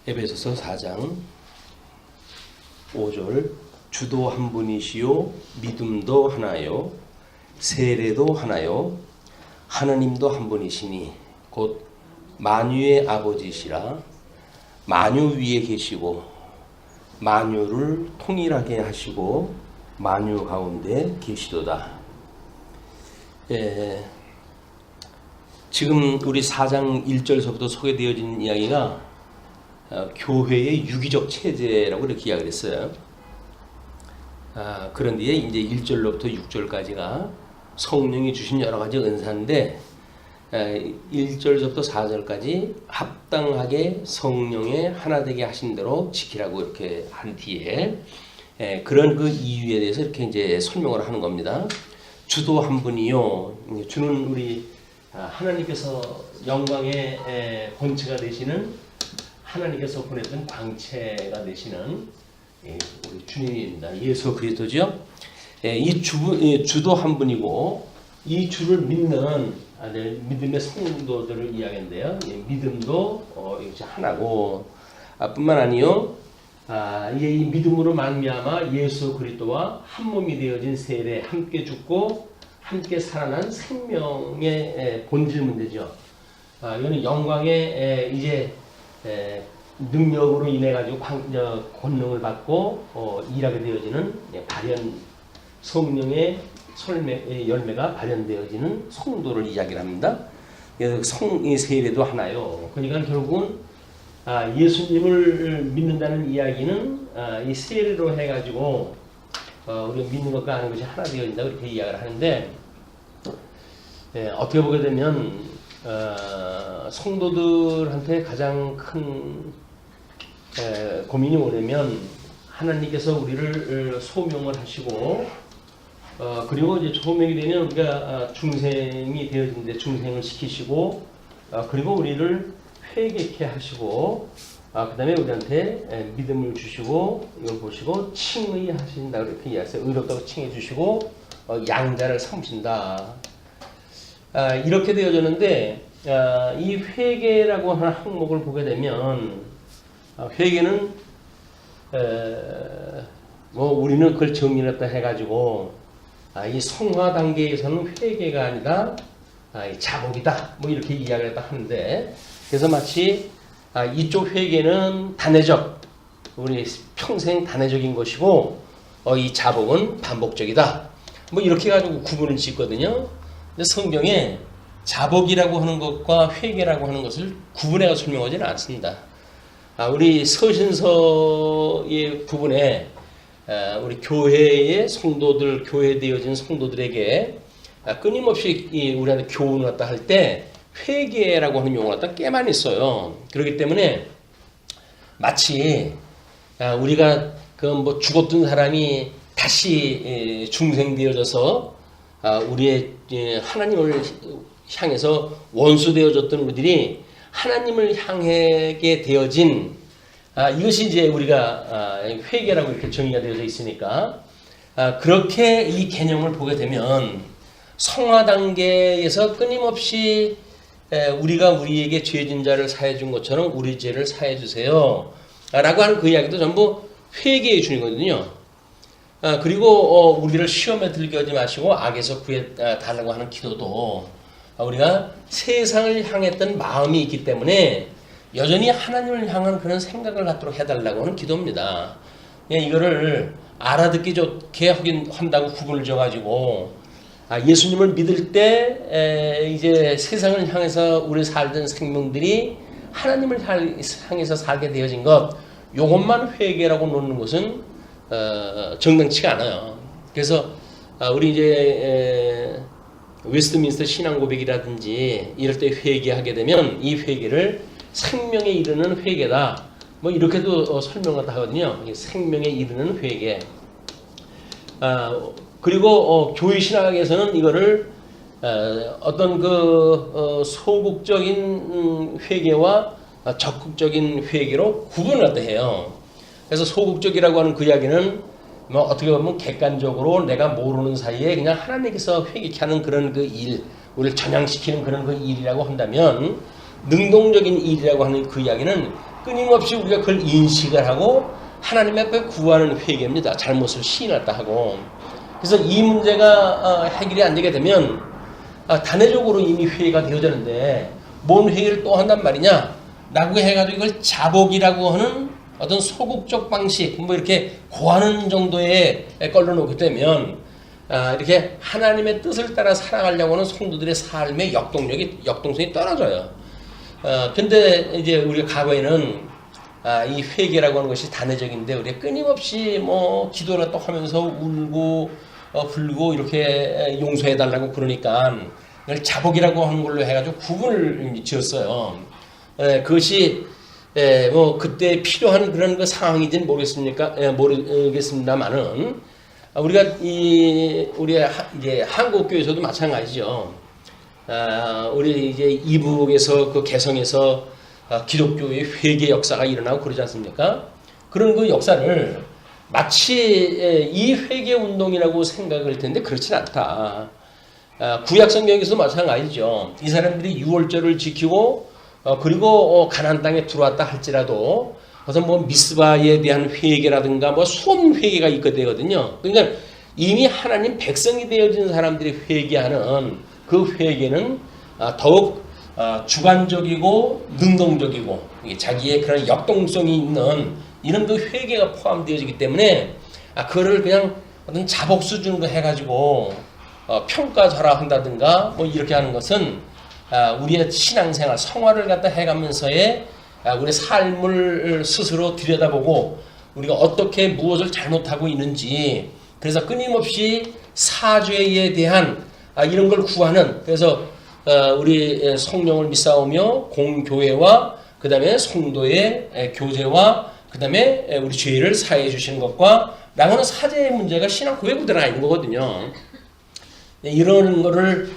에베소서 4장 5절 주도 한 분이시요 믿음도 하나요 세례도 하나요 하느님도 한 분이시니 곧 만유의 아버지시라 만유 위에 계시고 만유를 통일하게 하시고 만유 가운데 계시도다. 지금 우리 4장 1절서부터 소개되어진 이야기가 교회의 유기적 체제라고 이렇게 이야기를 했어요. 그런 뒤에 이제 1절로부터 6절까지가 성령이 주신 여러 가지 은사인데 1절부터 4절까지 합당하게 성령의 하나 되게 하신 대로 지키라고 이렇게 한 뒤에 그런 그 이유에 대해서 이렇게 이제 설명을 하는 겁니다. 주도 한 분이요. 주는 우리 하나님께서 영광의 본체가 되시는 하나님께서 보냈던 광채가 되시는 우리 주님입니다. 예수 그리스도죠. 이 주도 한 분이고 이 주를 믿는 믿음의 성도들을 이야기하는데요. 믿음도 하나고 뿐만 아니요. 이 믿음으로 말미암아 예수 그리스도와 한 몸이 되어진 세례 함께 죽고 함께 살아난 생명의 본질 문제죠. 이거는 영광의 이제 능력으로 인해 가지고 권능을 받고 일하게 되어지는 발현 성령의 열매가 발현되어지는 성도를 이야기를 합니다. 성의 세례도 하나요. 그러니까 결국은 예수님을 믿는다는 이야기는 이 세례로 해가지고 우리가 믿는 것과 아는 것이 하나 되어진다고 이렇게 이야기를 하는데 어떻게 보게 되면 성도들한테 가장 큰 고민이 뭐냐면 하나님께서 우리를 소명을 하시고 그리고 이제 소명이 되면 우리가 중생이 되어지는데 중생을 시키시고 그리고 우리를 회개케 하시고 그 다음에 우리한테 믿음을 주시고 이걸 보시고 칭의하신다 이렇게 이야기했어요. 의롭다고 칭해 주시고 양자를 삼으신다. 이렇게 되어졌는데 이 회개라고 하는 항목을 보게 되면 회개는 우리는 그걸 정리했다 해가지고 이 성화 단계에서는 회개가 아니라 자복이다 이렇게 이야기를 했다 하는데 그래서 마치 이쪽 회개는 단회적 우리 평생 단회적인 것이고 이 자복은 반복적이다 이렇게 가지고 구분을 짓거든요. 근데 성경에 자복이라고 하는 것과 회개라고 하는 것을 구분해서 설명하지는 않습니다. 우리 서신서의 부분에 우리 교회의 성도들, 교회에 되어진 성도들에게 끊임없이 우리한테 교훈을 갖다 할 때 회개라고 하는 용어가 갖다 꽤 많이 있어요. 그렇기 때문에 마치 우리가 그 죽었던 사람이 다시 중생되어져서 우리의 하나님을 향해서 원수되어졌던 우리들이 하나님을 향하게 되어진 이것이 이제 우리가 회개라고 이렇게 정의가 되어져 있으니까 그렇게 이 개념을 보게 되면 성화 단계에서 끊임없이 우리가 우리에게 죄진 자를 사해 준 것처럼 우리 죄를 사해 주세요 라고 하는 그 이야기도 전부 회개해 주는 거거든요. 그리고 우리를 시험에 들게 하지 마시고 악에서 구해 달라고 하는 기도도 우리가 세상을 향했던 마음이 있기 때문에 여전히 하나님을 향한 그런 생각을 갖도록 해달라고 하는 기도입니다. 이거를 알아듣기 좋게 하긴 한다고 구분을 줘가지고 예수님을 믿을 때 이제 세상을 향해서 우리 살던 생명들이 하나님을 향해서 살게 되어진 것 요것만 회개라고 놓는 것은 정당치가 않아요. 그래서 우리 이제 웨스트민스터 신앙고백이라든지 이럴 때 회개하게 되면 이 회개를 생명에 이르는 회개다. 이렇게도 설명을 하거든요. 생명에 이르는 회개. 그리고 교회 신학에서는 이거를 어떤 그 소극적인 회개와 적극적인 회개로 구분을 갖다 해요. 그래서 소극적이라고 하는 그 이야기는 어떻게 보면 객관적으로 내가 모르는 사이에 그냥 하나님께서 회개케 하는 그런 그 일, 우리를 전향시키는 그런 그 일이라고 한다면 능동적인 일이라고 하는 그 이야기는 끊임없이 우리가 그걸 인식을 하고 하나님 앞에 구하는 회개입니다. 잘못을 시인했다 하고. 그래서 이 문제가 해결이 안 되게 되면 단회적으로 이미 회개가 되어지는데 뭔 회개를 또 한단 말이냐? 라고 해가지고 이걸 자복이라고 하는 어떤 소극적 방식, 뭐 이렇게 고하는 정도의 걸로 놓게 되면 이렇게 하나님의 뜻을 따라 살아가려고 하는 성도들의 삶의 역동성이 떨어져요. 근데 이제 우리가 과거에는 이 회개라고 하는 것이 단회적인데 우리가 끊임없이 뭐 기도를 또 하면서 울고 불고 이렇게 용서해달라고 그러니까 이걸 자복이라고 하는 걸로 해가지고 구분을 지었어요. 그것이 뭐 그때 필요한 그런 그 상황인지는 모르겠습니다만은 우리가 우리 이제 한국 교회에서도 마찬가지죠. 우리 이제 이북에서 그 개성에서 기독교의 회개 역사가 일어나고 그러지 않습니까? 그런 그 역사를 마치 이 회개 운동이라고 생각을 할 텐데 그렇진 않다. 구약 성경에서도 마찬가지죠. 이 사람들이 유월절을 지키고 그리고 가나안 땅에 들어왔다 할지라도 무슨 뭐 미스바에 대한 회개라든가 뭐 수험 회개가 있거든요. 그러니까 이미 하나님 백성이 되어진 사람들이 회개하는 그 회개는 더욱 주관적이고 능동적이고 자기의 그런 역동성이 있는 이런 그 회개가 포함되어지기 때문에 그거를 그냥 어떤 자복 수준으로 해가지고 평가절하 한다든가 뭐 이렇게 하는 것은 우리의 신앙생활 성화를 갖다 해가면서의 우리의 삶을 스스로 들여다보고 우리가 어떻게 무엇을 잘못하고 있는지 그래서 끊임없이 사죄에 대한 이런 걸 구하는 그래서 우리 성령을 믿사오며 공교회와 그 다음에 성도의 교제와 그 다음에 우리 죄를 사해 주시는 것과 라고는 사죄의 문제가 신앙 고백으로 들어가 있는 거거든요. 이런 거를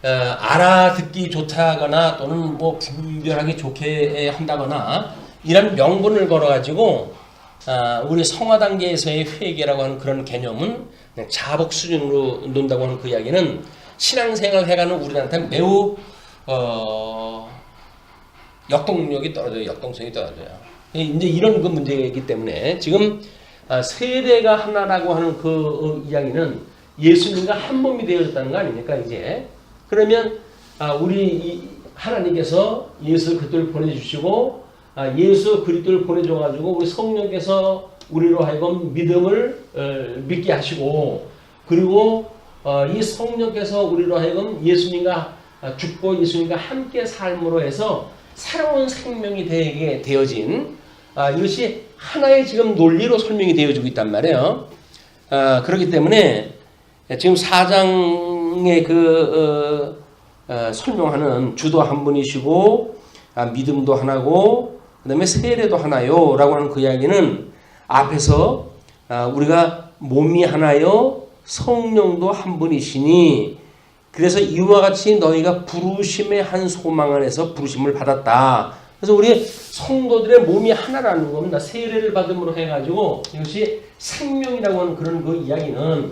알아듣기 좋다거나 또는 뭐 분별하기 좋게 한다거나 이런 명분을 걸어가지고 우리 성화 단계에서의 회개라고 하는 그런 개념은 그냥 자복 수준으로 논다고 하는 그 이야기는 신앙생활 해가는 우리한테 매우 역동력이 떨어져요. 역동성이 떨어져요. 이제 이런 그 문제이기 때문에 지금 세대가 하나라고 하는 그 이야기는 예수님과 한 몸이 되어졌다는 거 아닙니까 이제? 그러면 우리 하나님께서 예수 그리스도를 보내주시고 예수 그리스도를 보내줘가지고 우리 성령께서 우리로 하여금 믿음을 믿게 하시고 그리고 이 성령께서 우리로 하여금 예수님과 죽고 예수님과 함께 삶으로 해서 새로운 생명이 되게 되어진 이것이 하나의 지금 논리로 설명이 되어지고 있단 말이에요. 그렇기 때문에 지금 4장의 설명하는 주도 한 분이시고 믿음도 하나고 그 다음에 세례도 하나요 라고 하는 그 이야기는 앞에서 우리가 몸이 하나요 성령도 한 분이시니 그래서 이와 같이 너희가 부르심의 한 소망 안에서 부르심을 받았다. 그래서 우리 성도들의 몸이 하나라는 겁니다. 세례를 받음으로 해가지고 이것이 생명이라고 하는 그런 그 이야기는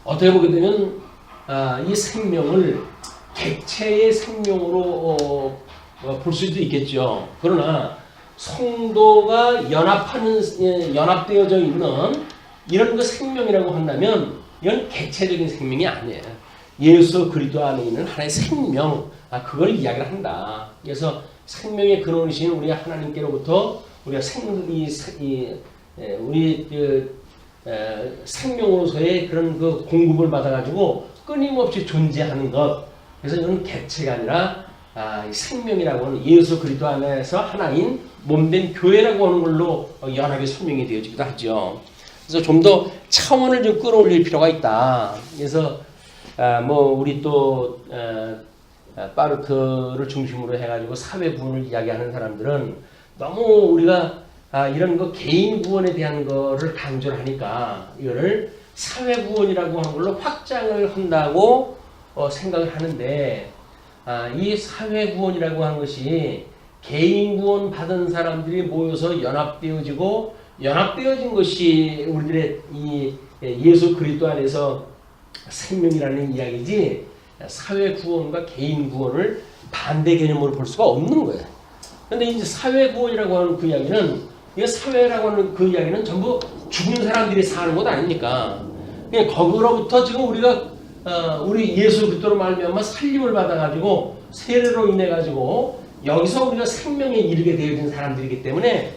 어떻게 보게 되면 이 생명을 객체의 생명으로 볼 수도 있겠죠. 그러나 성도가 연합되어져 있는 이런 그 생명이라고 한다면 이건 객체적인 생명이 아니에요. 예수 그리스도 안에 있는 하나의 생명, 그걸 이야기를 한다. 그래서 생명의 근원이신 우리 하나님께로부터 우리가 생명으로서의 그런 그 공급을 받아가지고 끊임없이 존재하는 것. 그래서 이건 객체가 아니라 생명이라고 하는 예수 그리스도 안에서 하나인 몸된 교회라고 하는 걸로 연합이 설명이 되어지기도 하죠. 그래서 좀 더 차원을 좀 끌어올릴 필요가 있다. 그래서 뭐 우리 또 파르크를 중심으로 해가지고 사회 구원을 이야기하는 사람들은 너무 우리가 이런 거 개인 구원에 대한 거를 강조를 하니까 이거를 사회 구원이라고 하는 걸로 확장을 한다고 생각을 하는데 이 사회 구원이라고 하는 것이 개인 구원 받은 사람들이 모여서 연합되어진 것이 우리들의 이 예수 그리스도 안에서 생명이라는 이야기지 사회 구원과 개인 구원을 반대 개념으로 볼 수가 없는 거예요. 근데 이제 사회 구원이라고 하는 그 이야기는, 이 사회라고 하는 그 이야기는 전부 죽은 사람들이 사는 것 아닙니까? 그러니까 거기로부터 지금 우리가 우리 예수 그리스도로 말미암아 살림을 받아가지고 세례로 인해 가지고 여기서 우리가 생명에 이르게 되어진 사람들이기 때문에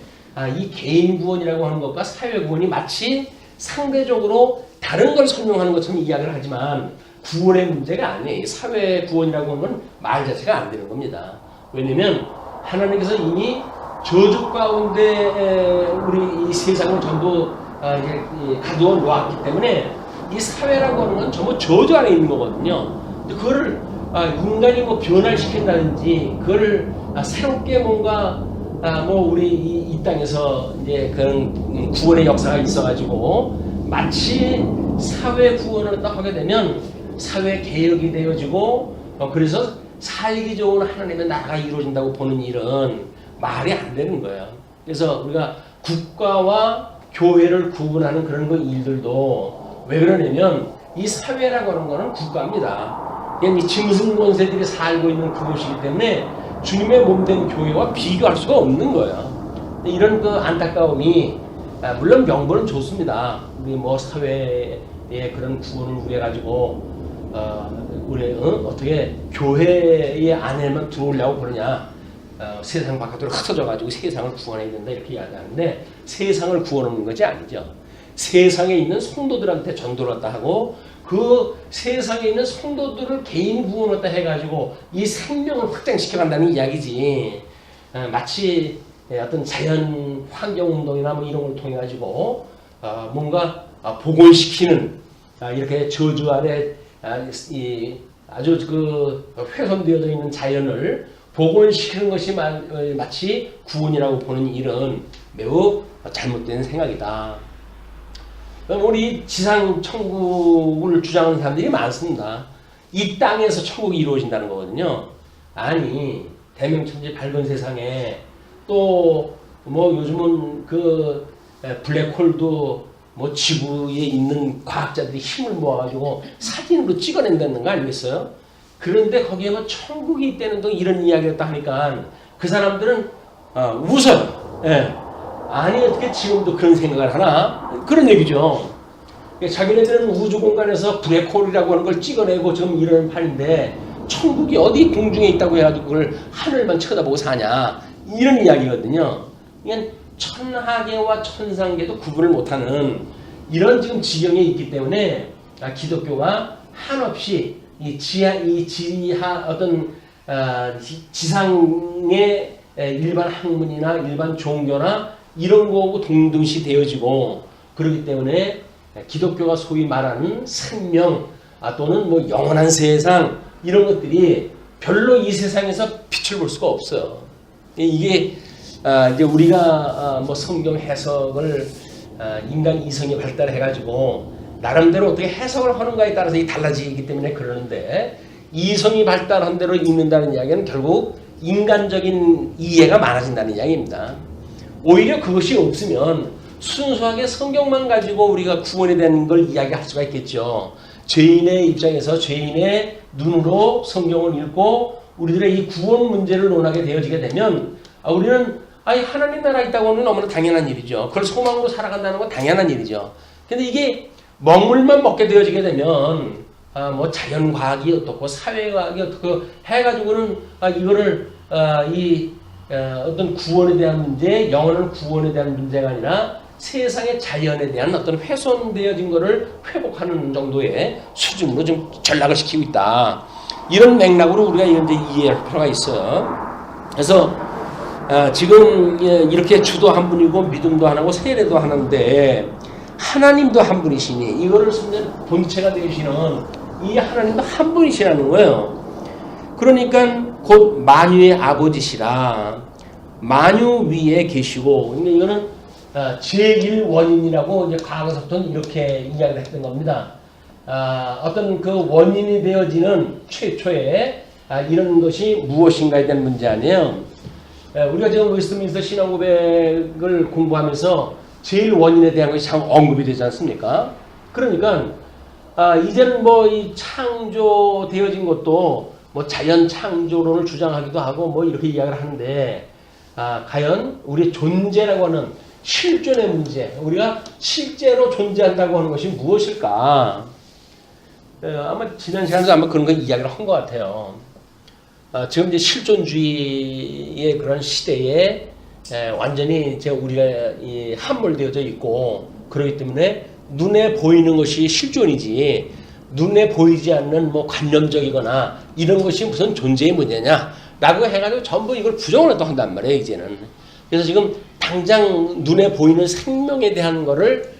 이 개인 구원이라고 하는 것과 사회 구원이 마치 상대적으로 다른 걸 설명하는 것처럼 이야기를 하지만 구원의 문제가 아니에요. 사회 구원이라고 하는 건 말 자체가 안 되는 겁니다. 왜냐면 하나님께서 이미 저주 가운데 우리 이 세상을 전부 가두어 놓았기 때문에 이 사회라고 하는 건 전부 저주 안에 있는 거거든요. 그거를 인간이 뭐 변화시킨다든지 그거를 새롭게 뭔가 뭐 우리 이 땅에서 이제 그런 구원의 역사가 있어가지고 마치 사회 구원을 딱 하게 되면 사회 개혁이 되어지고 그래서 살기 좋은 하나님의 나라가 이루어진다고 보는 일은 말이 안 되는 거예요. 그래서 우리가 국가와 교회를 구분하는 그런 그 일들도 왜 그러냐면 이 사회라고 하는 거는 국가입니다. 이 짐승 권세들이 살고 있는 그곳이기 때문에 주님의 몸된 교회와 비교할 수가 없는 거예요. 이런 그 안타까움이 물론 명분은 좋습니다. 우리 뭐 사회의 그런 구원을 위해 가지고 우리 어떻게 교회 안에만 들어오려고 그러냐? 세상 바깥으로 흩어져 가지고 세상을 구원해야 된다 이렇게 이야기하는데 세상을 구원하는 것이 아니죠. 세상에 있는 성도들한테 전도를 갖다 하고 그 세상에 있는 성도들을 개인 구원을 갖다 해가지고 이 생명을 확장시켜 간다는 이야기지. 마치 어떤 자연 환경 운동이나 뭐 이런 걸 통해 가지고 뭔가 복원시키는 이렇게 저주 아래 아주 그 훼손되어져 있는 자연을 복원시키는 것이 마치 구원이라고 보는 일은 매우 잘못된 생각이다. 우리 지상 천국을 주장하는 사람들이 많습니다. 이 땅에서 천국이 이루어진다는 거거든요. 아니 대명천지 밝은 세상에 또 뭐 요즘은 그 블랙홀도 뭐 지구에 있는 과학자들이 힘을 모아가지고 사진으로 찍어낸다는 거 아니겠어요? 그런데 거기에 뭐 천국이 있다는 등 이런 이야기를 딱 하니까 그 사람들은 웃어요. 예. 아니 어떻게 지금도 그런 생각을 하나? 그런 얘기죠. 자기네들은 우주 공간에서 블랙홀이라고 하는 걸 찍어내고 지금 이러는 판인데 천국이 어디 공중에 있다고 해가지고 그걸 하늘만 쳐다보고 사냐 이런 이야기거든요. 그러니까 천하계와 천상계도 구분을 못하는 이런 지금 지경에 있기 때문에 기독교가 한없이 이 지하 어떤 지상의 일반 학문이나 일반 종교나 이런 거하고 동등시 되어지고 그렇기 때문에 기독교가 소위 말하는 생명 또는 뭐 영원한 세상 이런 것들이 별로 이 세상에서 빛을 볼 수가 없어요. 이게 이제 우리가 뭐 성경 해석을 인간 이성이 발달해가지고 나름대로 어떻게 해석을 하는가에 따라서 이 달라지기 때문에 그러는데 이성이 발달한 대로 읽는다는 이야기는 결국 인간적인 이해가 많아진다는 이야기입니다. 오히려 그것이 없으면 순수하게 성경만 가지고 우리가 구원에 대한 걸 이야기할 수가 있겠죠. 죄인의 입장에서 죄인의 눈으로 성경을 읽고 우리들의 이 구원 문제를 논하게 되어지게 되면 우리는 하나님 나라 있다고 하는 너무나 당연한 일이죠. 그걸 소망으로 살아간다는 건 당연한 일이죠. 근데 이게 먹물만 먹게 되어지게 되면 뭐 자연과학이 어떻고 사회과학이 어떻고 해가지고는 이거를 어떤 구원에 대한 문제, 영원한 구원에 대한 문제가 아니라 세상의 자연에 대한 어떤 훼손되어진 것을 회복하는 정도의 수준으로 좀 전락을 시키고 있다. 이런 맥락으로 우리가 이제 이해할 필요가 있어요. 그래서 지금 이렇게 주도 한 분이고 믿음도 하나고 세례도 하나인데 하나님도 한 분이시니 이거를 숨는 본체가 되시는 이 하나님도 한 분이시라는 거예요. 그러니까 곧 만유의 아버지시라. 만유 위에 계시고 근데 이거는 제1원인이라고 이제 과거서부터는 이렇게 이야기를 했던 겁니다. 어떤 그 원인이 되어지는 최초의 이런 것이 무엇인가에 대한 문제 아니에요. 우리가 지금 웨스트민스터 신앙고백을 공부하면서 제일 원인에 대한 것이 참 언급이 되지 않습니까? 그러니까 이제는 뭐 이 창조되어진 것도 뭐 자연 창조론을 주장하기도 하고 뭐 이렇게 이야기를 하는데 과연 우리 존재라고 하는 실존의 문제, 우리가 실제로 존재한다고 하는 것이 무엇일까? 아마 지난 시간에도 아마 그런 거 이야기를 한 것 같아요. 지금 이제 실존주의의 그런 시대에 완전히 우리가 함몰되어져 있고, 그렇기 때문에 눈에 보이는 것이 실존이지 눈에 보이지 않는 뭐 관념적이거나 이런 것이 무슨 존재의 문제냐라고 해가지고 전부 이걸 부정을 또 한단 말이에요, 이제는. 그래서 지금 당장 눈에 보이는 생명에 대한 거를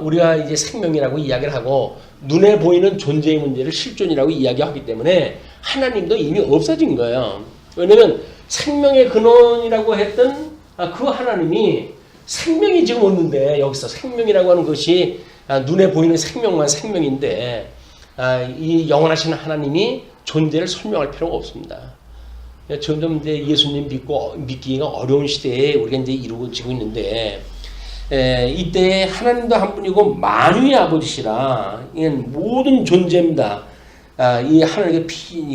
우리가 이제 생명이라고 이야기를 하고, 눈에 보이는 존재의 문제를 실존이라고 이야기하기 때문에 하나님도 이미 없어진 거예요. 왜냐면 생명의 근원이라고 했던 그 하나님이 생명이 지금 없는데, 여기서 생명이라고 하는 것이 눈에 보이는 생명만 생명인데, 이 영원하신 하나님이 존재를 설명할 필요가 없습니다. 점점 이제 예수님 믿기가 어려운 시대에 우리가 이제 이루어지고 있는데, 이때 하나님도 한 분이고 만유의 아버지시라. 이건 모든 존재입니다. 이 하나님의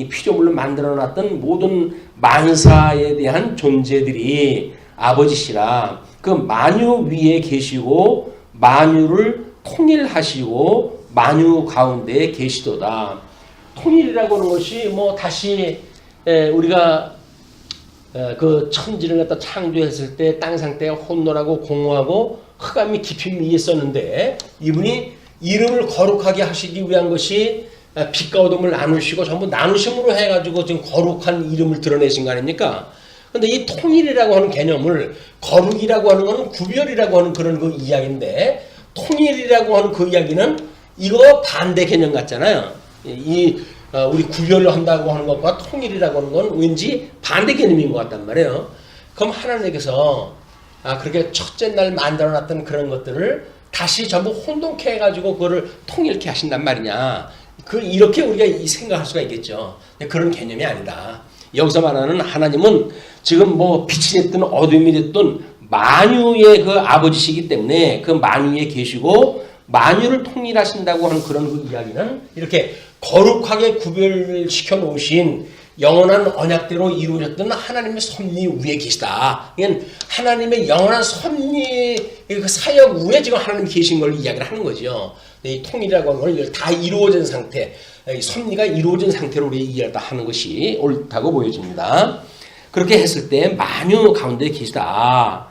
피조물로 만들어놨던 모든 만사에 대한 존재들이 아버지시라. 그 만유 위에 계시고 만유를 통일하시고 만유 가운데 계시도다. 통일이라고 하는 것이 뭐 다시 우리가 그 천지를 갖다 창조했을 때 땅 상태가 혼돈하고 공허하고 흑암이 깊이 위에 있었는데, 이분이 이름을 거룩하게 하시기 위한 것이 빛과 어둠을 나누시고 전부 나누심으로 해가지고 지금 거룩한 이름을 드러내신 거 아닙니까? 근데 이 통일이라고 하는 개념을, 거룩이라고 하는 것은 구별이라고 하는 그런 그 이야기인데, 통일이라고 하는 그 이야기는 이거 반대 개념 같잖아요. 우리 구별을 한다고 하는 것과 통일이라고 하는 건 왠지 반대 개념인 것 같단 말이에요. 그럼 하나님께서 그렇게 첫째 날 만들어놨던 그런 것들을 다시 전부 혼돈케 해가지고 그거를 통일케 하신단 말이냐. 이렇게 우리가 생각할 수가 있겠죠. 그런 개념이 아니다. 여기서 말하는 하나님은 지금 뭐 빛이 됐든 어둠이 됐든 만유의 그 아버지시기 때문에 그 만유에 계시고 만유를 통일하신다고 하는 그런 그 이야기는 이렇게 거룩하게 구별시켜 놓으신 영원한 언약대로 이루어졌던 하나님의 섭리 위에 계시다. 이건 하나님의 영원한 섭리 그 사역 위에 지금 하나님이 계신 걸 이야기를 하는 거죠. 이 통일이라고 하는 걸 다 이루어진 상태, 섭리가 이루어진 상태로 우리 이해를 하는 것이 옳다고 보여집니다. 그렇게 했을 때 만유 가운데 계시다.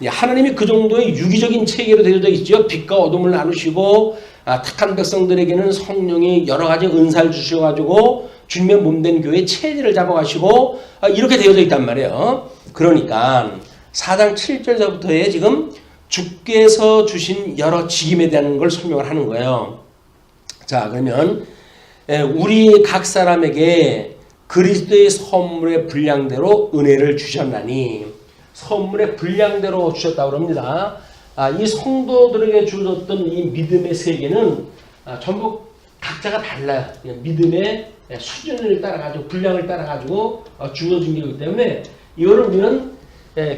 하나님이 그 정도의 유기적인 체계로 되어져 있죠. 빛과 어둠을 나누시고 택한 백성들에게는 성령이 여러 가지 은사를 주셔가지고 주님의 몸된 교회 체질을 잡아가시고 이렇게 되어져 있단 말이에요. 그러니까 4장 7절서부터의 지금 주께서 주신 여러 직임에 대한 걸 설명을 하는 거예요. 자, 그러면 우리 각 사람에게 그리스도의 선물의 분량대로 은혜를 주셨나니, 선물의 분량대로 주셨다고 합니다. 이 성도들에게 주어졌던 이 믿음의 세계는 전부 각자가 달라요. 믿음의 수준을 따라가지고 분량을 따라가지고 주어진 거기 때문에 이거를 우리는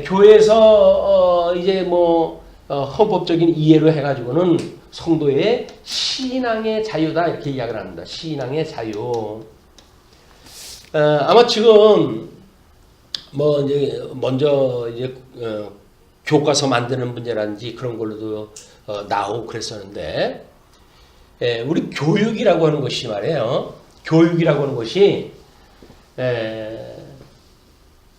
교회에서 이제 뭐 헌법적인 이해로 해가지고는 성도의 신앙의 자유다 이렇게 이야기를 합니다. 신앙의 자유. 아마 지금 뭐 이제 먼저 이제 교과서 만드는 문제라든지 그런 걸로도 나오고 그랬었는데, 우리 교육이라고 하는 것이 말이에요. 교육이라고 하는 것이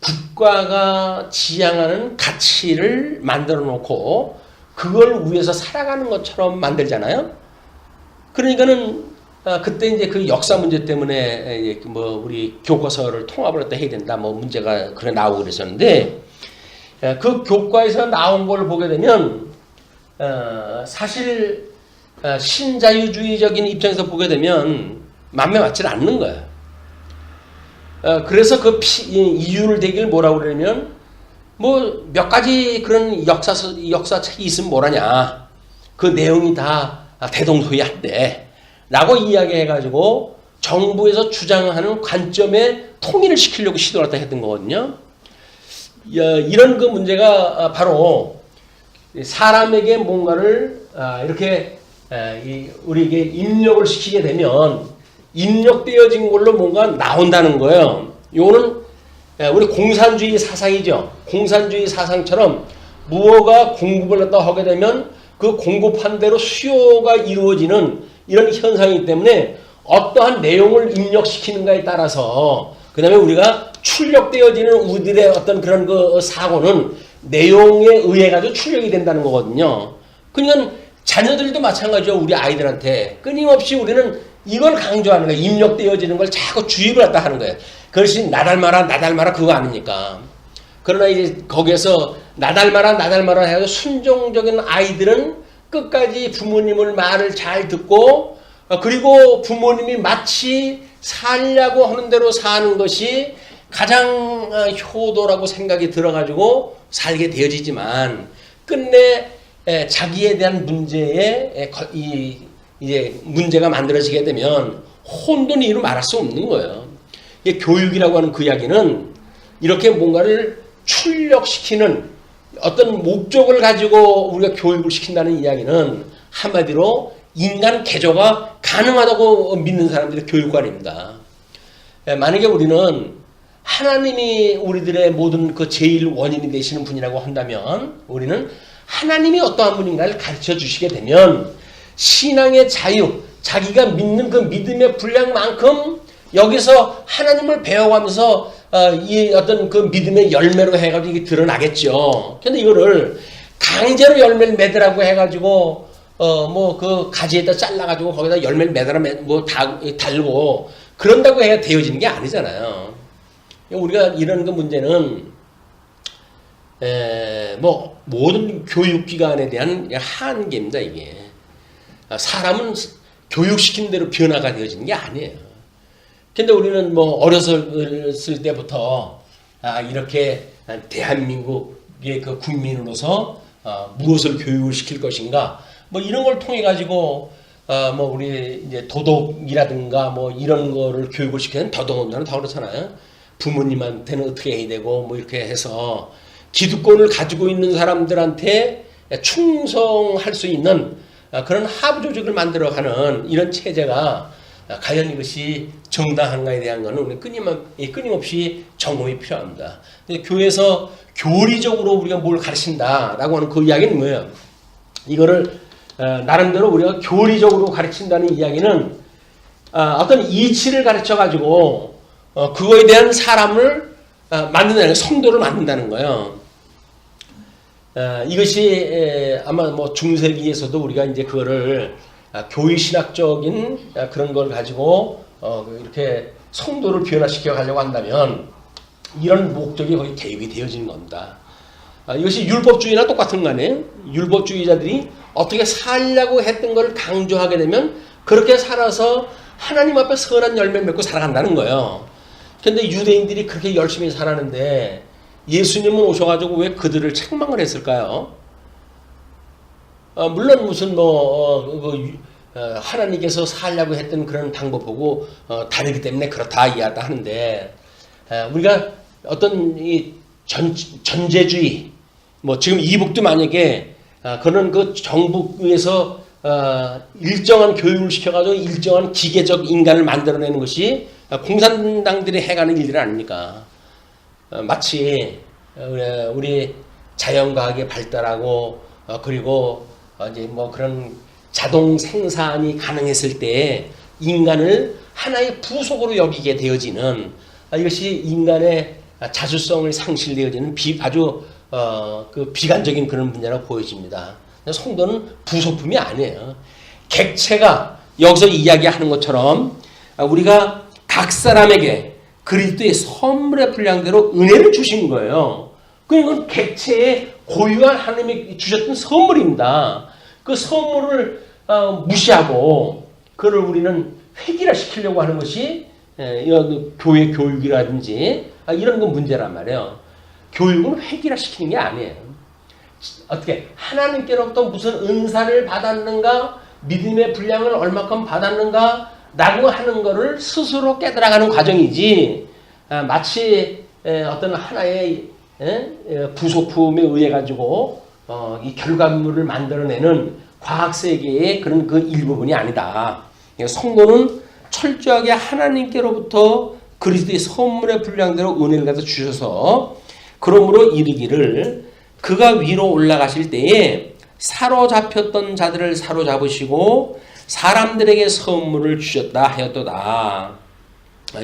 국가가 지향하는 가치를 만들어 놓고 그걸 위해서 살아가는 것처럼 만들잖아요. 그러니까는 그때 이제 그 역사 문제 때문에 뭐 우리 교과서를 통합을 했다 해야 된다 뭐 문제가 그래 나오고 그랬었는데, 그 교과에서 나온 걸 보게 되면 사실 신자유주의적인 입장에서 보게 되면 맘에 맞지 않는 거예요. 그래서 그 이유를 대기를 뭐라고 그러냐면 뭐 몇 가지 그런 역사책이 있으면 뭐라냐, 그 내용이 다 대동소이한데 라고 이야기해가지고 정부에서 주장하는 관점에 통일을 시키려고 시도를 했던 거거든요. 이런 그 문제가 바로 사람에게 뭔가를 이렇게 우리에게 입력을 시키게 되면 입력되어진 걸로 뭔가 나온다는 거예요. 이거는 우리 공산주의 사상이죠. 공산주의 사상처럼 무엇가 공급을 갖다 하게 되면 그 공급한 대로 수요가 이루어지는 이런 현상이기 때문에 어떠한 내용을 입력시키는가에 따라서 그 다음에 우리가 출력되어지는 우리들의 어떤 그런 그 사고는 내용에 의해 가지고 출력이 된다는 거거든요. 그러니까 자녀들도 마찬가지죠. 우리 아이들한테 끊임없이 우리는 이걸 강조하는 거예요. 입력되어지는 걸 자꾸 주입을 갖다 하는 거예요. 그것이 나 닮아라 그거 아닙니까? 그러나 이제 거기에서 나 닮아라 해서 순종적인 아이들은 끝까지 부모님을 말을 잘 듣고 그리고 부모님이 마치 살려고 하는 대로 사는 것이 가장 효도라고 생각이 들어가지고 살게 되어지지만 끝내 자기에 대한 문제에 이제 문제가 만들어지게 되면 혼돈이로 말할 수 없는 거예요. 이게 교육이라고 하는 그 이야기는 이렇게 뭔가를 출력시키는 어떤 목적을 가지고 우리가 교육을 시킨다는 이야기는 한마디로 인간 개조가 가능하다고 믿는 사람들이 교육관입니다. 만약에 우리는 하나님이 우리들의 모든 그 제일 원인이 되시는 분이라고 한다면 우리는 하나님이 어떠한 분인가를 가르쳐 주시게 되면 신앙의 자유, 자기가 믿는 그 믿음의 분량만큼 여기서 하나님을 배워가면서 이 어떤 그 믿음의 열매로 해가지고 이게 드러나겠죠. 근데 이거를 강제로 열매를 맺으라고 해가지고 뭐 그 가지에다 잘라가지고 거기다 열매를 맺으라 뭐 달고 그런다고 해야 되어지는 게 아니잖아요. 우리가 이런 그 문제는 뭐 모든 교육기관에 대한 한계입니다. 이게 사람은 교육시킨 대로 변화가 되어지는 게 아니에요. 근데 우리는 뭐 어렸을 때부터 이렇게 대한민국의 그 국민으로서 무엇을 교육을 시킬 것인가 뭐 이런 걸 통해 가지고 뭐 우리 이제 도덕이라든가 뭐 이런 거를 교육을 시키는 도덕원자는 다 그렇잖아요. 부모님한테는 어떻게 해야 되고 뭐 이렇게 해서 기득권을 가지고 있는 사람들한테 충성할 수 있는 그런 하부 조직을 만들어가는 이런 체제가 과연 이것이 정당한가에 대한 것은 우리 끊임없이 점검이 필요합니다. 교회에서 교리적으로 우리가 뭘 가르친다라고 하는 그 이야기는 뭐예요? 이거를 나름대로 우리가 교리적으로 가르친다는 이야기는 어떤 이치를 가르쳐가지고 그거에 대한 사람을 만든다는 성도를 만든다는 거예요. 이것이 아마 뭐 중세기에서도 우리가 이제 그거를 교회신학적인 그런 걸 가지고 이렇게 성도를 변화시켜 가려고 한다면 이런 목적이 거의 개입이 되어지는 겁니다. 이것이 율법주의나 똑같은 거 아니에요? 율법주의자들이 어떻게 살려고 했던 걸 강조하게 되면 그렇게 살아서 하나님 앞에 선한 열매 맺고 살아간다는 거예요. 그런데 유대인들이 그렇게 열심히 살았는데 예수님은 오셔가지고 왜 그들을 책망을 했을까요? 물론 무슨 하나님께서 살려고 했던 그런 방법하고 다르기 때문에 그렇다 이해하다 하는데 우리가 어떤 이 전제주의 뭐 지금 이북도 만약에 그런 그 정부에서 일정한 교육을 시켜가지고 일정한 기계적 인간을 만들어내는 것이 공산당들이 해가는 일들 아닙니까? 마치 우리 자연과학이 발달하고 그리고 이제 뭐 그런 자동 생산이 가능했을 때 인간을 하나의 부속으로 여기게 되어지는 이것이 인간의 자주성을 상실되어지는 아주 그 비관적인 그런 문제라고 보여집니다. 성도는 부속품이 아니에요. 객체가 여기서 이야기하는 것처럼 우리가 각 사람에게 그리스도의 선물의 분량대로 은혜를 주신 거예요. 그건 객체의 고유한 하나님이 주셨던 선물입니다. 그 선물을 무시하고 그를 우리는 획일화시키려고 하는 것이 교회 교육이라든지 이런 건 문제란 말이에요. 교육은 획일화시키는 게 아니에요. 어떻게 하나님께로부터 무슨 은사를 받았는가 믿음의 분량을 얼마큼 받았는가 라고 하는 거를 스스로 깨달아가는 과정이지 마치 어떤 하나의 부속품에 의해 가지고 이 결과물을 만들어내는 과학세계의 그런 그 일부분이 아니다. 성도는 철저하게 하나님께로부터 그리스도의 선물의 분량대로 은혜를 가져 주셔서 그러므로 이르기를 그가 위로 올라가실 때에 사로잡혔던 자들을 사로잡으시고 사람들에게 선물을 주셨다 하였도다.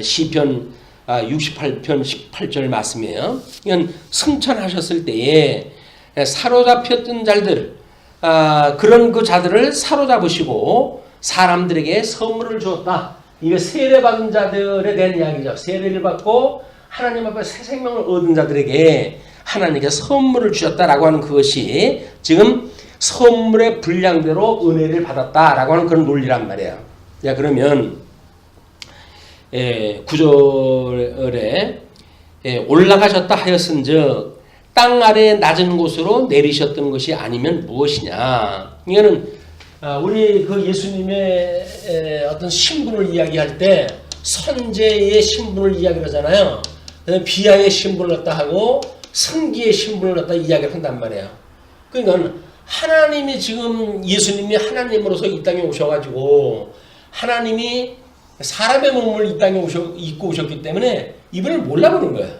시편 68편 18절 말씀이에요. 이건 승천하셨을 때에 사로잡혔던 자들, 그런 그 자들을 사로잡으시고 사람들에게 선물을 주었다. 이게 세례받은 자들에 대한 이야기죠. 세례를 받고 하나님 앞에 새 생명을 얻은 자들에게 하나님께 선물을 주셨다라고 하는 그것이 지금 선물의 분량대로 은혜를 받았다라고 하는 그런 논리란 말이에요. 자, 그러면 9절에 올라가셨다 하였은즉 땅 아래 낮은 곳으로 내리셨던 것이 아니면 무엇이냐. 이거는 우리 그 예수님의 어떤 신분을 이야기할 때 선제의 신분을 이야기하잖아요. 비하의 신분을 갖다 하고 승기의 신분을 갖다 이야기를 한단 말이에요. 그러니까 하나님이 지금 예수님이 하나님으로서 이 땅에 오셔가지고 하나님이 사람의 몸을 이 땅에 입고 오셨기 때문에 이분을 몰라보는 거예요.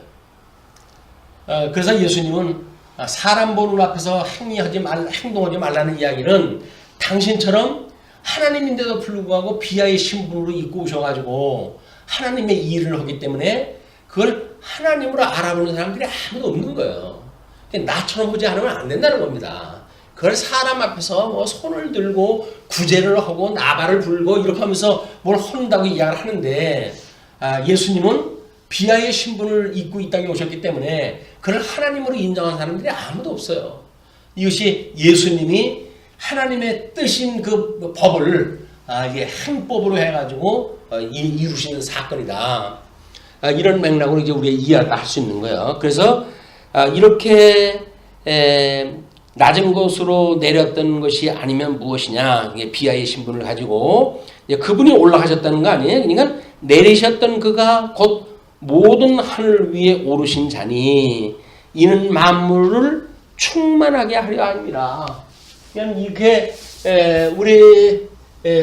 그래서 예수님은 사람 보는 앞에서 행동하지 말라는 이야기는 당신처럼 하나님인데도 불구하고 비하의 신분으로 입고 오셔가지고 하나님의 일을 하기 때문에 그걸 하나님으로 알아보는 사람들이 아무도 없는 거예요. 나처럼 보지 않으면 안 된다는 겁니다. 그걸 사람 앞에서 뭐 손을 들고 구제를 하고 나발을 불고 이렇게 하면서 뭘 한다고 이야기를 하는데 예수님은 비하의 신분을 입고 이 땅에 오셨기 때문에 그걸 하나님으로 인정한 사람들이 아무도 없어요. 이것이 예수님이 하나님의 뜻인 그 법을 이게 행법으로 해가지고 이루시는 사건이다. 이런 맥락으로 이제 우리가 이해를 할 수 있는 거예요. 그래서 이렇게 낮은 곳으로 내렸던 것이 아니면 무엇이냐. 비하의 신분을 가지고 그분이 올라가셨다는 거 아니에요. 그러니까 내리셨던 그가 곧 모든 하늘 위에 오르신 자니 이는 만물을 충만하게 하려 함이라. 그냥 이렇게 우리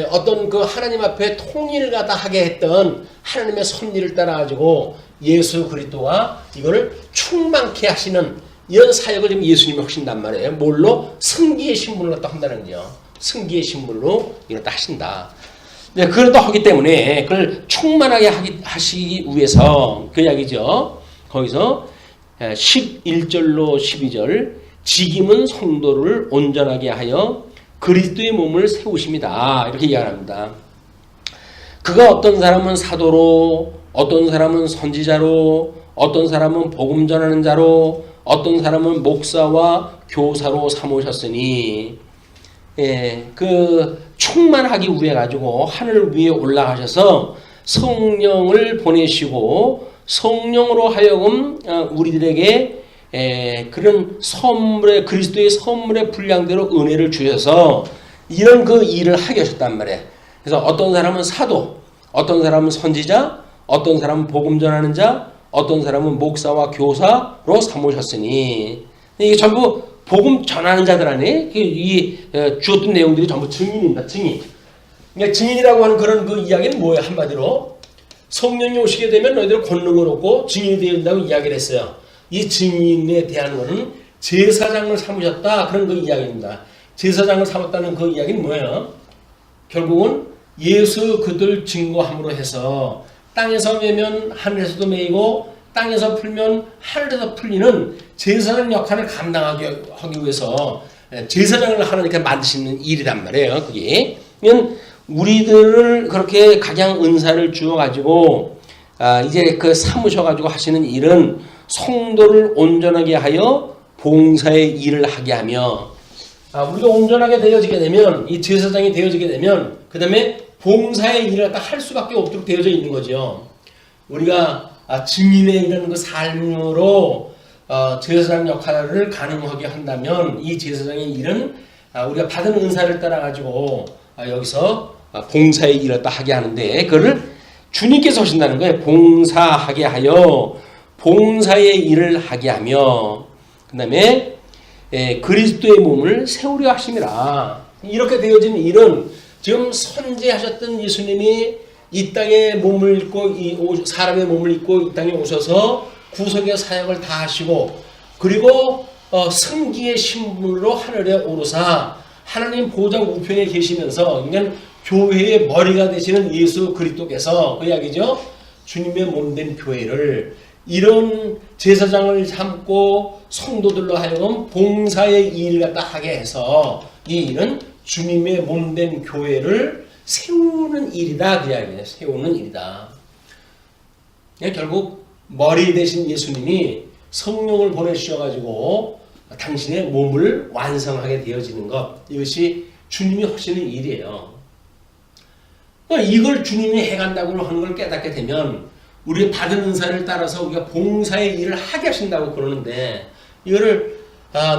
어떤 그 하나님 앞에 통일을 갖다 하게 했던 하나님의 섭리를 따라가지고 예수 그리스도가 이거를 충만케 하시는 이런 사역을 지금 예수님이 하신단 말이에요. 뭘로? 승기의 신분을 갖다 한다는 거죠. 승기의 신분으로 이걸 다 하신다. 네, 그걸 또 하기 때문에 그걸 충만하게 하시기 위해서 그 이야기죠. 거기서 11절로 12절 직임은 성도를 온전하게 하여 그리스도의 몸을 세우심이다. 이렇게 이야기합니다. 그가 어떤 사람은 사도로, 어떤 사람은 선지자로, 어떤 사람은 복음 전하는 자로, 어떤 사람은 목사와 교사로 삼으셨으니, 그 충만하기 위해 가지고 하늘 위에 올라가셔서 성령을 보내시고 성령으로 하여금 우리들에게 그런 선물의 그리스도의 선물의 분량대로 은혜를 주셔서 이런 그 일을 하게 하셨단 말이에요. 그래서 어떤 사람은 사도, 어떤 사람은 선지자, 어떤 사람은 복음 전하는 자, 어떤 사람은 목사와 교사로 삼으셨으니 이게 전부 복음 전하는 자들 안에 이 주었던 내용들이 전부 증인입니다. 증인. 그러니까 증인이라고 하는 그런 그 이야기는 뭐예요? 한마디로 성령이 오시게 되면 너희들 권능을 얻고 증인이 되어야 된다고 이야기를 했어요. 이 증인에 대한 것은 제사장을 삼으셨다. 그런 그 이야기입니다. 제사장을 삼았다는 그 이야기는 뭐예요? 결국은 예수 그들 증거함으로 해서 땅에서 매면 하늘에서도 매이고 땅에서 풀면 하늘에서 풀리는 제사장 역할을 감당하기 위해서 제사장을 하나님께 만드시는 일이란 말이에요. 그게 우리들을 그렇게 각양 은사를 주어가지고 이제 그 삼으셔가지고 하시는 일은 성도를 온전하게 하여 봉사의 일을 하게 하며 우리가 온전하게 되어지게 되면 이 제사장이 되어지게 되면 그 다음에 봉사의 일을 갖다 할 수밖에 없도록 되어져 있는 거죠. 우리가 증인의 이런 그 삶으로 제사장 역할을 가능하게 한다면 이 제사장의 일은 우리가 받은 은사를 따라 가지고 여기서 봉사의 일을 다 하게 하는데 그거를 주님께서 하신다는 거예요. 봉사하게 하여 봉사의 일을 하게 하며 그 다음에 그리스도의 몸을 세우려 하심이라. 이렇게 되어진 일은 지금 선지하셨던 예수님이 이 땅에 몸을 입고 사람의 몸을 입고 이 땅에 오셔서 구속의 사역을 다 하시고 그리고 승기의 신분으로 하늘에 오르사 하나님 보좌 우편에 계시면서 그러니까 교회의 머리가 되시는 예수 그리스도께서 그 이야기죠. 주님의 몸된 교회를 이런 제사장을 삼고 성도들로 하여금 봉사의 일을 갖다 하게 해서 이 일은 주님의 몸된 교회를 세우는 일이다. 그 이야기예요. 세우는 일이다. 결국 머리 대신 예수님이 성령을 보내주셔가지고 당신의 몸을 완성하게 되어지는 것, 이것이 주님이 하시는 일이에요. 이걸 주님이 해간다고 하는 걸 깨닫게 되면 우리 받은 은사를 따라서 우리가 봉사의 일을 하게 하신다고 그러는데 이거를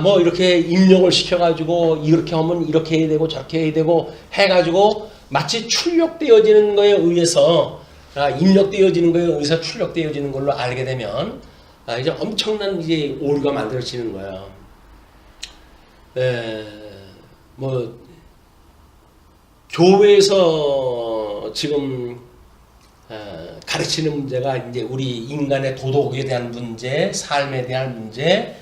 뭐 이렇게 입력을 시켜가지고 이렇게 하면 이렇게 해야 되고 저렇게 해야 되고 해가지고 마치 출력되어지는 거에 의해서 입력되어지는 거에 의해서 출력되어지는 걸로 알게 되면 이제 엄청난 이제 오류가 만들어지는 거예요. 뭐 교회에서 지금 가르치는 문제가 이제 우리 인간의 도덕에 대한 문제, 삶에 대한 문제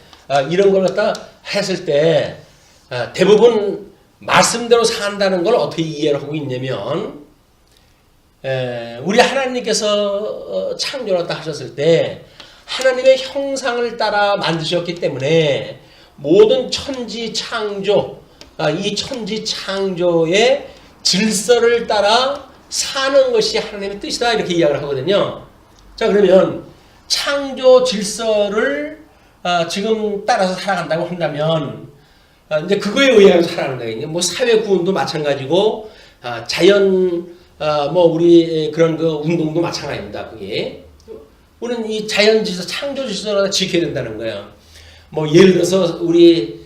이런 걸 갖다 했을 때 대부분 말씀대로 산다는 걸 어떻게 이해를 하고 있냐면 우리 하나님께서 창조를 다 하셨을 때 하나님의 형상을 따라 만드셨기 때문에 모든 천지 창조, 이 천지 창조의 질서를 따라 사는 것이 하나님의 뜻이다 이렇게 이야기를 하거든요. 자 그러면 창조 질서를 지금 따라서 살아간다고 한다면 이제 그거에 의해서 살아가는 거예요. 뭐 사회 구원도 마찬가지고 자연 뭐 우리 그런 그 운동도 마찬가지입니다. 그게 우리는 이 자연 질서, 창조 질서를 지켜야 된다는 거예요. 뭐 예를 들어서 우리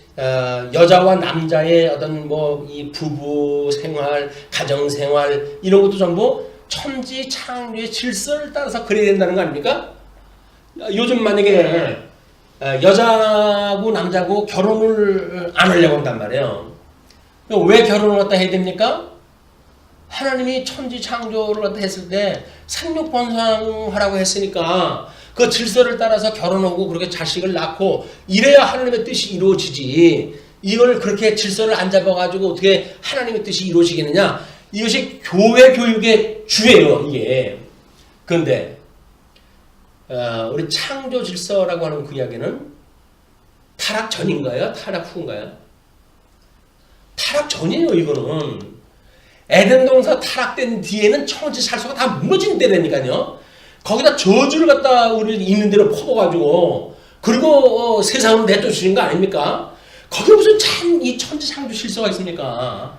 여자와 남자의 어떤 뭐 이 부부 생활, 가정 생활 이런 것도 전부 천지 창조의 질서를 따라서 그래야 된다는 거 아닙니까? 요즘 만약에 여자고 남자고 결혼을 안 하려고 한단 말이에요. 왜 결혼을 갖다 해야 됩니까? 하나님이 천지 창조를 갖다 했을 때 생육 번성하라고 했으니까 그 질서를 따라서 결혼하고 그렇게 자식을 낳고 이래야 하나님의 뜻이 이루어지지. 이걸 그렇게 질서를 안 잡아가지고 어떻게 하나님의 뜻이 이루어지겠느냐. 이것이 교회 교육의 주예요. 이게. 그런데 우리 창조 질서라고 하는 그 이야기는 타락 전인가요? 타락 후인가요? 타락 전이에요. 이거는. 에덴 동산 타락된 뒤에는 천지 살수가 다 무너진 때라니까요. 거기다 저주를 갖다 우리 있는 대로 퍼부어가지고 그리고 세상을 내쫓으신 거 아닙니까? 거기에 무슨 참 이 천지 창조 질서가 있습니까?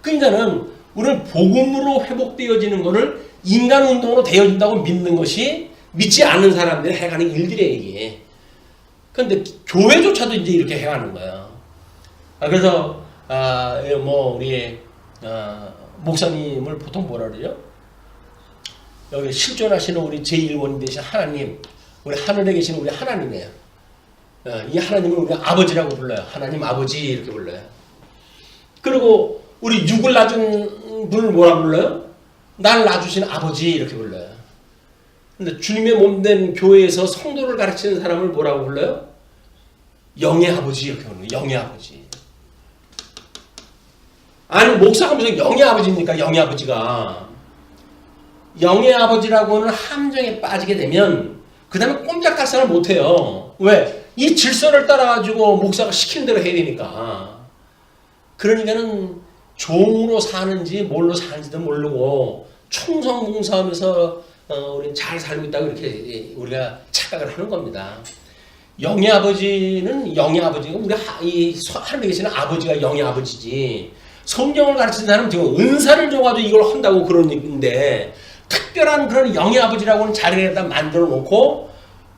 그러니까는 우리는 복음으로 회복되어지는 것을 인간 운동으로 되어진다고 믿는 것이 믿지 않는 사람들이 해가는 일들이에요 이게. 그런데 교회조차도 이제 이렇게 해가는 거예요. 그래서 뭐 우리 목사님을 보통 뭐라 그러죠? 여기 실존하시는 우리 제1원이 되신 하나님, 우리 하늘에 계신 우리 하나님이에요. 이 하나님을 우리가 아버지라고 불러요. 하나님 아버지 이렇게 불러요. 그리고 우리 육을 낳은 분을 뭐라 불러요? 날 낳아주신 아버지 이렇게 불러요. 근데 주님의 몸된 교회에서 성도를 가르치는 사람을 뭐라고 불러요? 영의 아버지 이렇게 불러요. 영의 아버지. 아니 목사가 무슨 영의 아버지입니까? 영의 아버지가. 영의 아버지라고는 함정에 빠지게 되면 그 다음에 꼼짝달싹을 못해요. 왜? 이 질서를 따라가지고 목사가 시키는 대로 해야 되니까. 그러니까는 종으로 사는지 뭘로 사는지도 모르고 충성봉사하면서 우리는 잘 살고 있다고 이렇게 우리가 착각을 하는 겁니다. 영의 아버지는 영의 아버지고 우리 이 하늘에 계시는 아버지가 영의 아버지지. 성경을 가르치는 사람은 지금 은사를 줘가지고 이걸 한다고 그러는데 특별한 그런 영의 아버지라고는 자리에다 만들어 놓고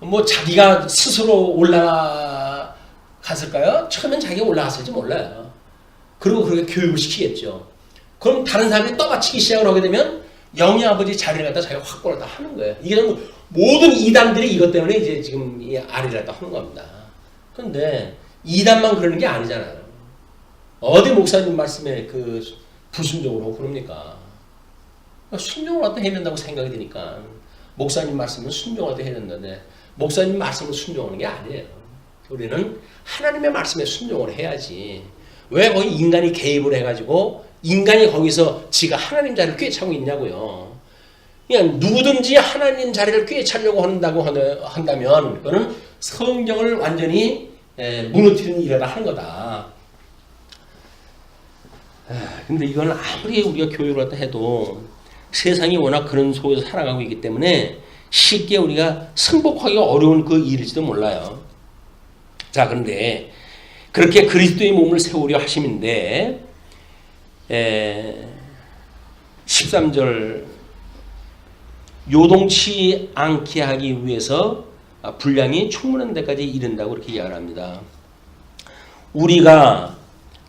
뭐 자기가 스스로 올라갔을까요? 처음엔 자기가 올라갔을지 몰라요. 그리고 그렇게 교육을 시키겠죠. 그럼 다른 사람이 떠받치기 시작을 하게 되면 영의 아버지 자리를 갖다 자기가 확보를 다 하는 거예요. 이게 모든 이단들이 이것 때문에 이제 지금 이 아리를 갖다 하는 겁니다. 그런데 이단만 그러는 게 아니잖아요. 어디 목사님 말씀에 그 불순종으로 그럽니까? 순종을 갖다 해야 된다고 생각이 드니까 목사님 말씀은 순종을 갖다 해야 된다는데 목사님 말씀을 순종하는 게 아니에요. 우리는 하나님의 말씀에 순종을 해야지. 왜 거기 인간이 개입을 해가지고 인간이 거기서 지가 하나님 자리를 꿰차고 있냐고요. 그냥 누구든지 하나님 자리를 꿰차려고 한다면 그거는 성경을 완전히 무너뜨리는 일이다 하는 거다. 근데 이건 아무리 우리가 교육을 갖다 해도 세상이 워낙 그런 속에서 살아가고 있기 때문에 쉽게 우리가 승복하기가 어려운 그 일일지도 몰라요. 자, 그런데 그렇게 그리스도의 몸을 세우려 하심인데 13절 요동치 않게 하기 위해서 분량이 충분한 데까지 이른다고 그렇게 이야기를 합니다. 우리가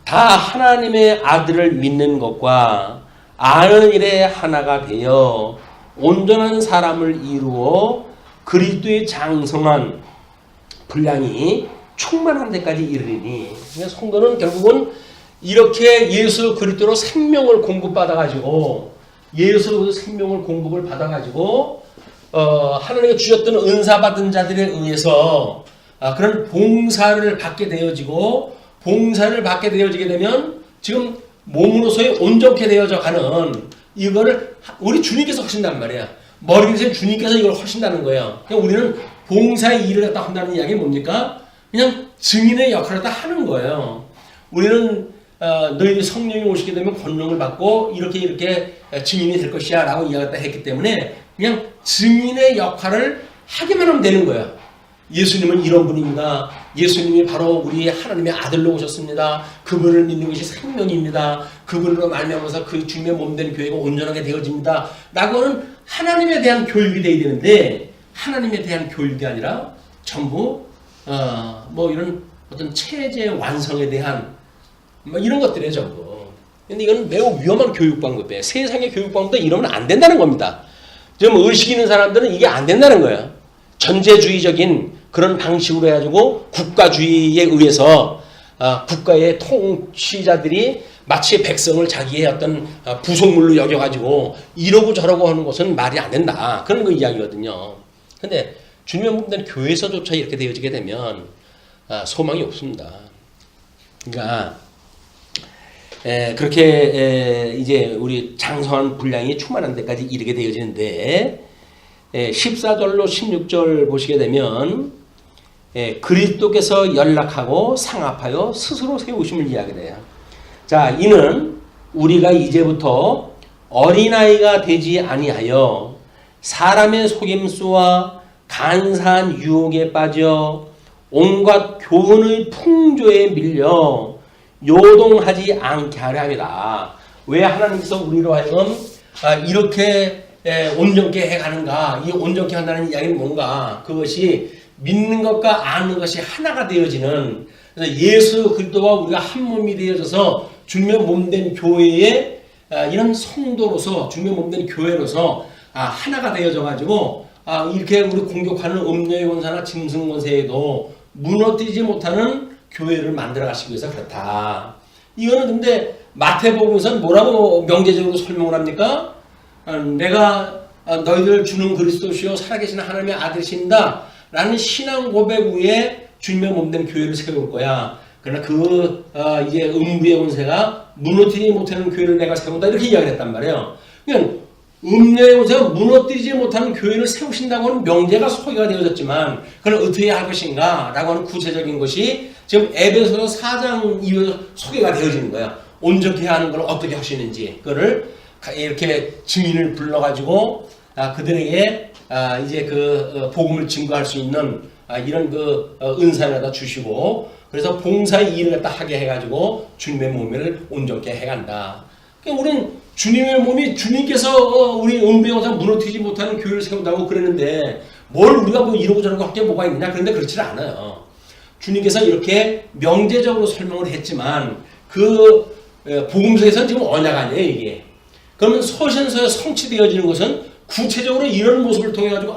다 하나님의 아들을 믿는 것과 아는 일에 하나가 되어 온전한 사람을 이루어 그리스도의 장성한 분량이 충만한 데까지 이르리니, 성도는 결국은 이렇게 예수 그리스도로 생명을 공급받아가지고 예수 생명을 공급을 받아가지고 하나님께 주셨던 은사 받은 자들에 의해서 그런 봉사를 받게 되어지고 봉사를 받게 되어지게 되면 지금 몸으로서의 온전케 되어져 가는 이거를 우리 주님께서 하신단 말이야. 머리 위에 주님께서 이걸 하신다는 거예요. 그러니까 우리는 봉사의 일을 갖다 한다는 이야기는 뭡니까? 그냥 증인의 역할을 다 하는 거예요. 우리는 너희들이 성령이 오시게 되면 권능을 받고 이렇게 증인이 될 것이야 라고 이야기를 했기 때문에 그냥 증인의 역할을 하기만 하면 되는 거예요. 예수님은 이런 분입니다. 예수님이 바로 우리 하나님의 아들로 오셨습니다. 그분을 믿는 것이 생명입니다. 그분으로 말미암아서 그 주님의 몸된 교회가 온전하게 되어집니다. 라고는 하나님에 대한 교육이 되어야 되는데 하나님에 대한 교육이 아니라 전부 이런 어떤 체제 완성에 대한 이런 것들이에요, 전부. 근데 이건 매우 위험한 교육 방법이에요. 세상의 교육 방법도 이러면 안 된다는 겁니다. 좀 의식 있는 사람들은 이게 안 된다는 거예요. 전제주의적인 그런 방식으로 해가지고 국가주의에 의해서 국가의 통치자들이 마치 백성을 자기의 어떤 부속물로 여겨가지고 이러고 저러고 하는 것은 말이 안 된다. 그런 거 이야기거든요. 근데 주님의 몸된 교회에서조차 이렇게 되어지게 되면 소망이 없습니다. 그러니까 그렇게 이제 우리 장성한 분량이 충만한 데까지 이르게 되어지는데 14절로 16절 보시게 되면 그리스도께서 연락하고 상합하여 스스로 세우심을 이야기해요. 자, 이는 우리가 이제부터 어린아이가 되지 아니하여 사람의 속임수와 간사한 유혹에 빠져 온갖 교훈의 풍조에 밀려 요동하지 않게 하려 합니다. 왜 하나님께서 우리로 하여금 이렇게 온전케 해가는가? 이 온전케 한다는 이야기는 뭔가? 그것이 믿는 것과 아는 것이 하나가 되어지는, 그래서 예수 그리스도와 우리가 한 몸이 되어져서 주님의 몸된 교회에 이런 성도로서 주님의 몸된 교회로서 하나가 되어져 가지고 이렇게 우리 공격하는 음녀의 권세나 짐승 권세에도 무너뜨리지 못하는 교회를 만들어 가시기 위해서 그렇다. 이거는 근데 마태복음에서는 뭐라고 명제적으로 설명을 합니까? 내가 너희들 주는 그리스도시요 살아계신 하나님의 아들이신다 라는 신앙 고백 위에 주님의 몸된 교회를 세울 거야. 그러나 이제 음부의 권세가 무너뜨리지 못하는 교회를 내가 세운다 이렇게 이야기를 했단 말이에요. 그러니까 음녀의 권세가 무너뜨리지 못하는 교회를 세우신다고 하는 명제가 소개가 되어졌지만 그걸 어떻게 할 것인가 라고 하는 구체적인 것이 지금 에베소서 4장 이후에 소개가 되어지는 거야. 온전케 하는 걸 어떻게 하시는지 그거를 이렇게 증인을 불러가지고 그들에게 이제 그 복음을 증거할 수 있는 이런 그 은사를 갖다 주시고 그래서 봉사의 일을 갖다 하게 해가지고 주님의 몸을 온전케 해간다. 그러니까 우리는 주님의 몸이 주님께서 우리 음배영상 무너뜨리지 못하는 교회를 세운다고 그랬는데 뭘 우리가 뭐 이러고 저러고 할 게 뭐가 있느냐? 그런데 그렇지 않아요. 주님께서 이렇게 명제적으로 설명을 했지만 그 복음서에서는 지금 언약 아니에요, 이게. 그러면 서신서에 성취되어지는 것은 구체적으로 이런 모습을 통해 가지고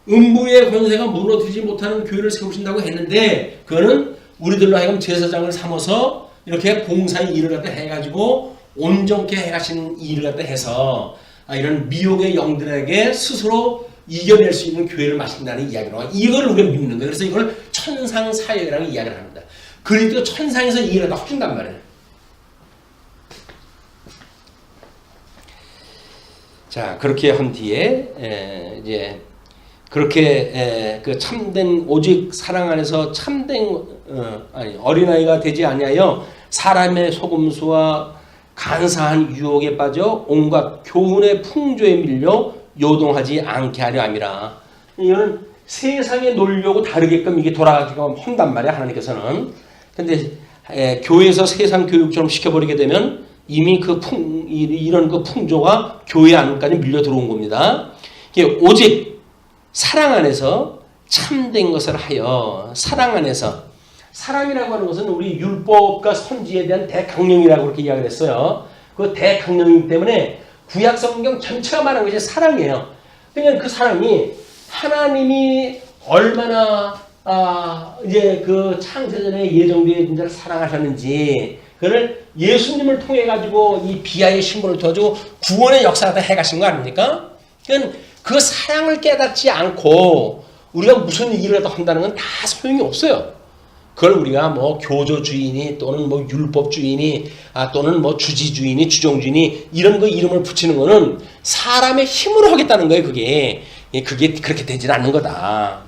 음부의 권세가 무너뜨리지 못하는 교회를 세우신다고 했는데 그거는 우리들로 하여금 제사장을 삼아서 이렇게 봉사의 일을 갖다 해가지고 온전케 해가시는 일을 갖다 해서 이런 미혹의 영들에게 스스로 이겨낼 수 있는 교회를 마신다는 이야기로 이걸 우리가 믿는 거예요. 그래서 이걸 천상사역이라는 이야기를 합니다. 그리스도 천상에서 이기를 다 해준단 말이에요. 자, 그렇게 한 뒤에 이제 그렇게 그 참된 오직 사랑 안에서 참된 어린아이가 되지 아니하여 사람의 속임수와 간사한 유혹에 빠져 온갖 교훈의 풍조에 밀려 요동하지 않게 하려 함이라. 이거는 세상에 놀려고 다르게끔 이게 돌아가기가 한단 말이야, 하나님께서는. 근데 교회에서 세상 교육처럼 시켜버리게 되면 이미 이런 그 풍조가 교회 안까지 밀려 들어온 겁니다. 이게 오직 사랑 안에서 참된 것을 하여, 사랑 안에서, 사랑이라고 하는 것은 우리 율법과 선지에 대한 대강령이라고 그렇게 이야기를 했어요. 그 대강령이기 때문에 구약 성경 전체가 말하는 것이 사랑이에요. 그러니까 그 사랑이 하나님이 얼마나 이제 그 창세전에 예정되어 자를 사랑하셨는지, 그를 예수님을 통해 가지고 이 비하의 신분을 두어주고 구원의 역사를 해가신 거 아닙니까? 그러니까 그 사랑을 깨닫지 않고 우리가 무슨 일을 한다는 건 다 소용이 없어요. 그걸 우리가 뭐 교조주의니 또는 뭐 율법주의니 또는 뭐 주지주의니 주종주의니 이런 거 이름을 붙이는 거는 사람의 힘으로 하겠다는 거예요. 그게 그렇게 되질 않는 거다.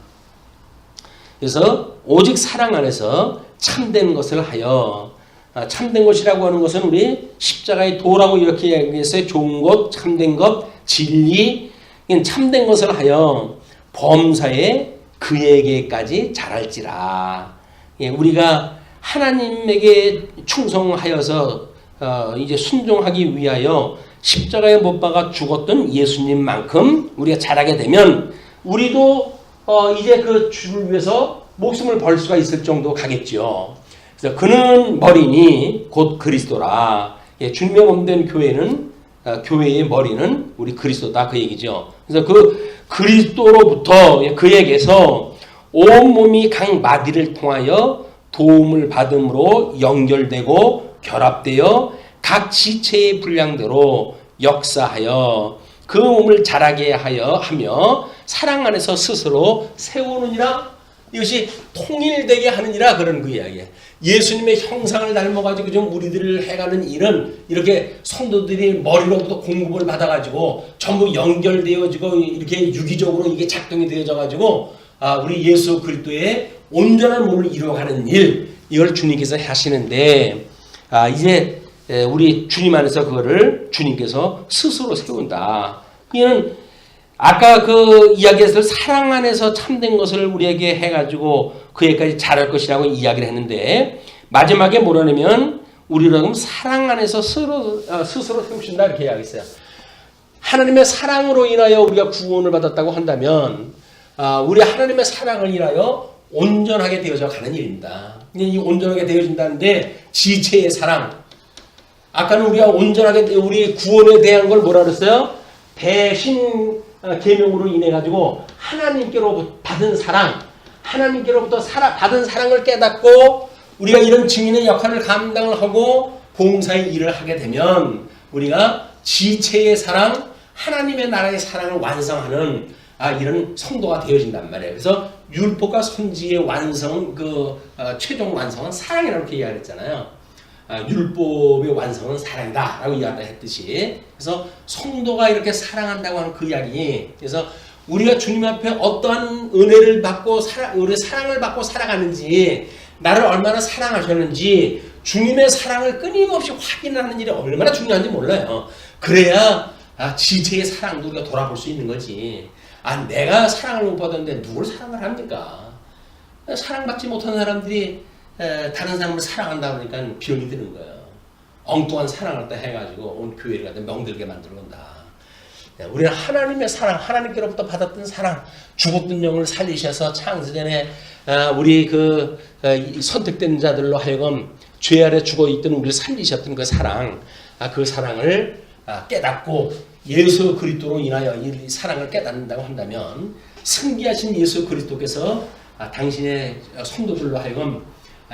그래서 오직 사랑 안에서 참된 것을 하여, 참된 것이라고 하는 것은 우리 십자가의 도라고 이렇게 얘기했어요. 좋은 것, 참된 것, 진리, 참된 것을 하여 범사에 그에게까지 자랄지라. 우리가 하나님에게 충성하여서 이제 순종하기 위하여 십자가에 못 박아 죽었던 예수님만큼 우리가 자라게 되면 우리도 이제 그 주를 위해서 목숨을 걸 수가 있을 정도 가겠죠. 그래서 그는 머리니 곧 그리스도라. 주님의 몸된 교회는 교회의 머리는 우리 그리스도다, 그 얘기죠. 그래서 그 그리스도로부터 그에게서 온 몸이 각 마디를 통하여 도움을 받음으로 연결되고 결합되어 각 지체의 분량대로 역사하여 그 몸을 자라게 하며 사랑 안에서 스스로 세우느니라. 이것이 통일되게 하느니라, 그런 그 이야기예요. 예수님의 형상을 닮아가지고 좀 우리들을 해가는 일은 이렇게 성도들이 머리로부터 공급을 받아가지고 전부 연결되어지고 이렇게 유기적으로 이게 작동이 되어져가지고 우리 예수 그리스도의 온전한 몸을 이루어가는 일, 이걸 주님께서 하시는데 이제 우리 주님 안에서 그거를 주님께서 스스로 세운다. 이는 아까 그 이야기에서 사랑 안에서 참된 것을 우리에게 해가지고 그에까지 자랄 것이라고 이야기를 했는데, 마지막에 뭐라냐면 우리는 사랑 안에서 스스로 세우신다, 이렇게 이야기했어요. 하나님의 사랑으로 인하여 우리가 구원을 받았다고 한다면 우리 하나님의 사랑을 인하여 온전하게 되어져 가는 일입니다. 이 온전하게 되어진다는데 지체의 사랑, 아까는 우리가 온전하게 우리 구원에 대한 걸 뭐라 그랬어요? 대신 계명으로 인해 가지고 하나님께로부터 받은 사랑, 하나님께로부터 받은 사랑을 깨닫고 우리가 이런 증인의 역할을 감당을 하고 봉사의 일을 하게 되면 우리가 지체의 사랑, 하나님의 나라의 사랑을 완성하는 이런 성도가 되어진단 말이에요. 그래서 율법과 선지의 완성, 최종 완성은 사랑이라고 이렇게 이야기했잖아요. 율법의 완성은 사랑이다 라고 이야기했듯이, 그래서 성도가 이렇게 사랑한다고 하는 그 이야기, 그래서 우리가 주님 앞에 어떠한 은혜를 받고 우리 사랑을 받고 살아가는지, 나를 얼마나 사랑하셨는지 주님의 사랑을 끊임없이 확인하는 일이 얼마나 중요한지 몰라요. 그래야 지체의 사랑도 우리가 돌아볼 수 있는 거지. 내가 사랑을 못 받았는데 누굴 사랑을 합니까? 사랑받지 못한 사람들이 다른 사람을 사랑한다 그러니까 비용이 드는 거예요. 엉뚱한 사랑을 또 해가지고 온 교회를 갖다 명들게 만들어온다. 우리는 하나님의 사랑, 하나님께로부터 받았던 사랑, 죽었던 영을 살리셔서 창세전에 우리 선택된 자들로 하여금 죄 아래 죽어있던 우리를 살리셨던 그 사랑, 그 사랑을 깨닫고 예수 그리스도로 인하여 이 사랑을 깨닫는다고 한다면 승리하신 예수 그리스도께서 당신의 성도들로 하여금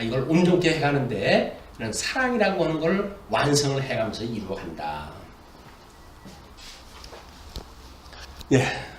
이걸 온전케 해가는데 이런 사랑이라고 하는 걸 완성을 해가면서 이루어간다. 예.